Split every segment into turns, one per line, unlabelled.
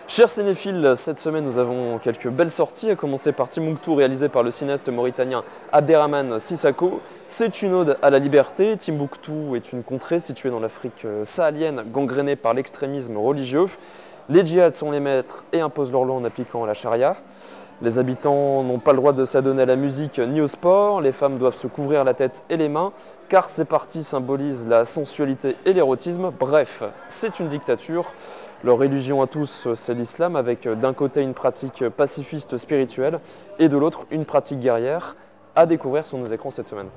Chers cinéphiles, cette semaine nous avons quelques belles sorties, à commencer par Timbuktu réalisé par le cinéaste mauritanien Abderrahmane Sissako. C'est une ode à la liberté. Timbuktu est une contrée située dans l'Afrique sahélienne gangrénée par l'extrémisme religieux. Les djihad sont les maîtres et imposent leur loi en appliquant la charia. Les habitants n'ont pas le droit de s'adonner à la musique ni au sport. Les femmes doivent se couvrir la tête et les mains, car ces parties symbolisent la sensualité et l'érotisme. Bref, c'est une dictature. Leur religion à tous, c'est l'islam, avec d'un côté une pratique pacifiste spirituelle et de l'autre une pratique guerrière. À découvrir sur nos écrans cette semaine.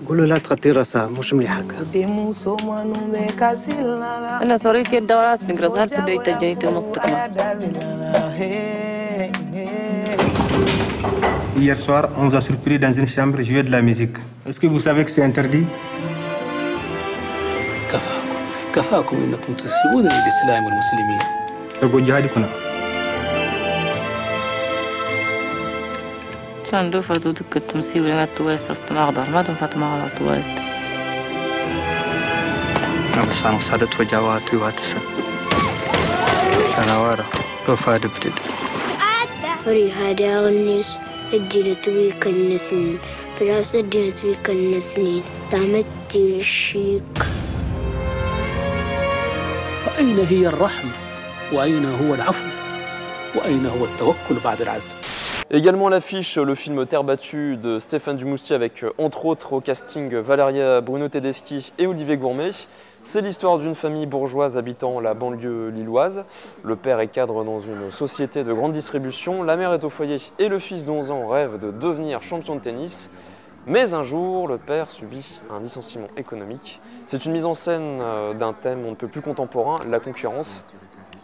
قولوا لا تغطي راسها مش مليحة.
أنا صارت كده وراس نقرأ سدي تجنيت مقطع.
Hier soir, on nous a surpris dans une chambre jouer de la musique. Est-ce que vous savez que c'est interdit?
كفاكم انكم تسيئون للاسلام والمسلمين.
تقول جهادكم.
سندو فاتو دكت مسيو لنا تويس استمع غدار ما دون فاتما على تويت.
أنا بس أنا صارت وجواتي واتسا. أنا وارا وفاد بدد.
وري هذا الناس الجيل توي كنسنين فلاس الجيل توي كنسنين دامت الشيك.
فأين هي الرحمة؟ وأين هو العفو؟ وأين هو التوكل بعد العزم؟
Également à l'affiche, le film Terre battue de Stéphane Dumoustier avec entre autres au casting Valeria Bruno Tedeschi et Olivier Gourmet. C'est l'histoire d'une famille bourgeoise habitant la banlieue lilloise. Le père est cadre dans une société de grande distribution, la mère est au foyer et le fils d'11 ans rêve de devenir champion de tennis. Mais un jour, le père subit un licenciement économique. C'est une mise en scène d'un thème on ne peut plus contemporain, la concurrence.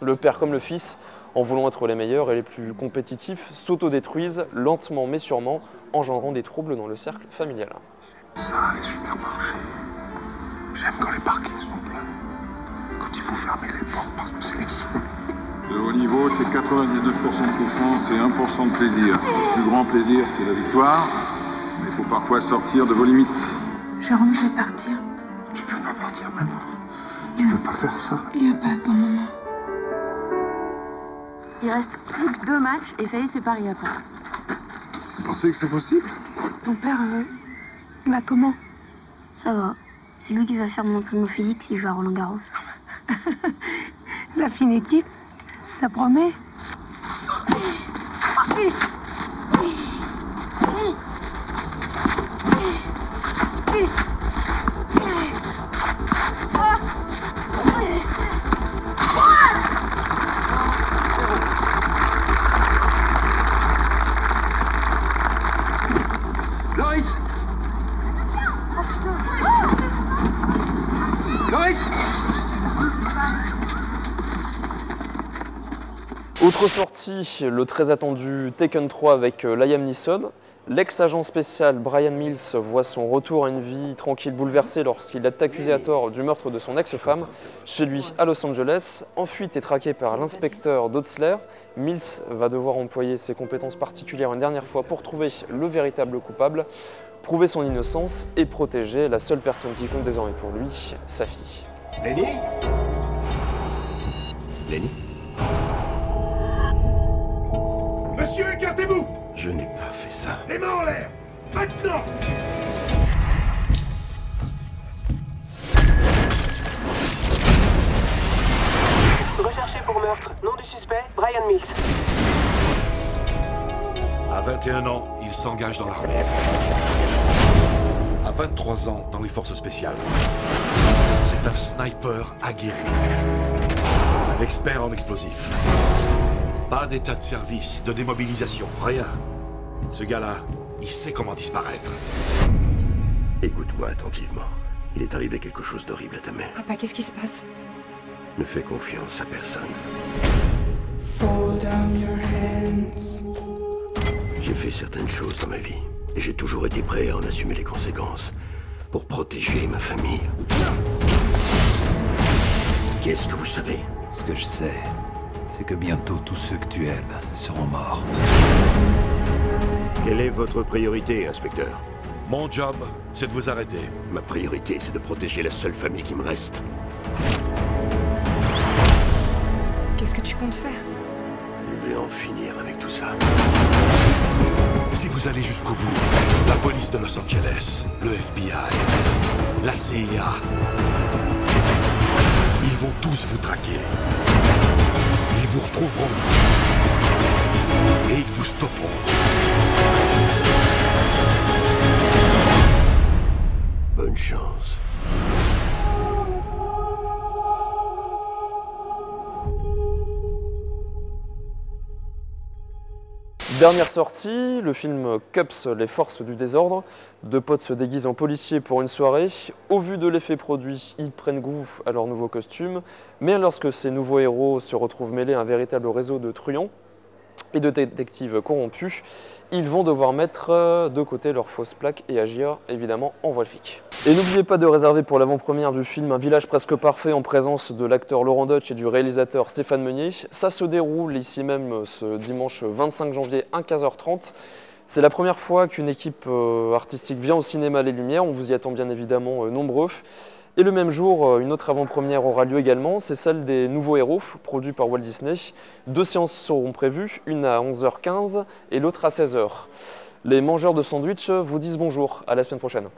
Le père comme le fils, en voulant être les meilleurs et les plus compétitifs, s'autodétruisent lentement mais sûrement, engendrant des troubles dans le cercle familial.
Ça, les supermarchés. J'aime quand les parkings sont pleins. Quand il faut fermer les portes parce que c'est les seuls. Le haut niveau, c'est 99% de souffrance et 1% de plaisir. Le plus grand plaisir, c'est la victoire. Mais il faut parfois sortir de vos limites.
Jérôme, je vais partir.
Tu peux pas partir maintenant. Tu peux pas faire ça.
Il n'y a pas de bon moment.
Il reste plus que 2 matchs et ça y est, c'est Paris après.
Vous pensez que c'est possible?
Ton père, il va comment?
Ça va. C'est lui qui va faire mon entraînement physique si je vais à Roland-Garros.
La fine équipe, ça promet.
Loris! Loris!
Autre sortie, le très attendu Taken 3 avec Liam Neeson. L'ex-agent spécial Brian Mills voit son retour à une vie tranquille bouleversée lorsqu'il est accusé à tort du meurtre de son ex-femme chez lui à Los Angeles. En fuite et traqué par l'inspecteur Dotzler, Mills va devoir employer ses compétences particulières une dernière fois pour trouver le véritable coupable, prouver son innocence et protéger la seule personne qui compte désormais pour lui, sa fille.
Lenny? Lenny? Monsieur, écartez-vous! Je n'ai pas fait ça. Les mains en l'air! Maintenant!
Recherché pour meurtre. Nom du suspect, Brian Mills.
À 21 ans, il s'engage dans l'armée. À 23 ans, dans les forces spéciales. C'est un sniper aguerri. Un expert en explosifs. Pas d'état de service, de démobilisation, rien. Ce gars-là, il sait comment disparaître.
Écoute-moi attentivement. Il est arrivé quelque chose d'horrible à ta mère.
Papa, qu'est-ce qui se passe?
Ne fais confiance à personne.
Fall down your head.
J'ai fait certaines choses dans ma vie, et j'ai toujours été prêt à en assumer les conséquences, pour protéger ma famille. Qu'est-ce que vous savez?
Ce que je sais, c'est que bientôt tous ceux que tu aimes seront morts.
Quelle est votre priorité, inspecteur?
Mon job, c'est de vous arrêter.
Ma priorité, c'est de protéger la seule famille qui me reste.
Qu'est-ce que tu comptes faire?
Je vais en finir avec tout ça.
Si vous allez jusqu'au bout, la police de Los Angeles, le FBI, la CIA, ils vont tous vous traquer. Ils vous retrouveront. Et ils vous stopperont.
Bonne chance.
Dernière sortie, le film Cops, les forces du désordre. Deux potes se déguisent en policiers pour une soirée. Au vu de l'effet produit, ils prennent goût à leurs nouveaux costumes. Mais lorsque ces nouveaux héros se retrouvent mêlés à un véritable réseau de truands et de détectives corrompus, ils vont devoir mettre de côté leurs fausses plaques et agir évidemment en voie de flic. Et n'oubliez pas de réserver pour l'avant-première du film Un village presque parfait en présence de l'acteur Laurent Deutsch et du réalisateur Stéphane Meunier. Ça se déroule ici même ce dimanche 25 janvier à 15h30. C'est la première fois qu'une équipe artistique vient au cinéma Les Lumières, on vous y attend bien évidemment nombreux. Et le même jour, une autre avant-première aura lieu également, c'est celle des Nouveaux Héros, produits par Walt Disney. Deux séances seront prévues, une à 11h15 et l'autre à 16h. Les mangeurs de sandwich vous disent bonjour, à la semaine prochaine.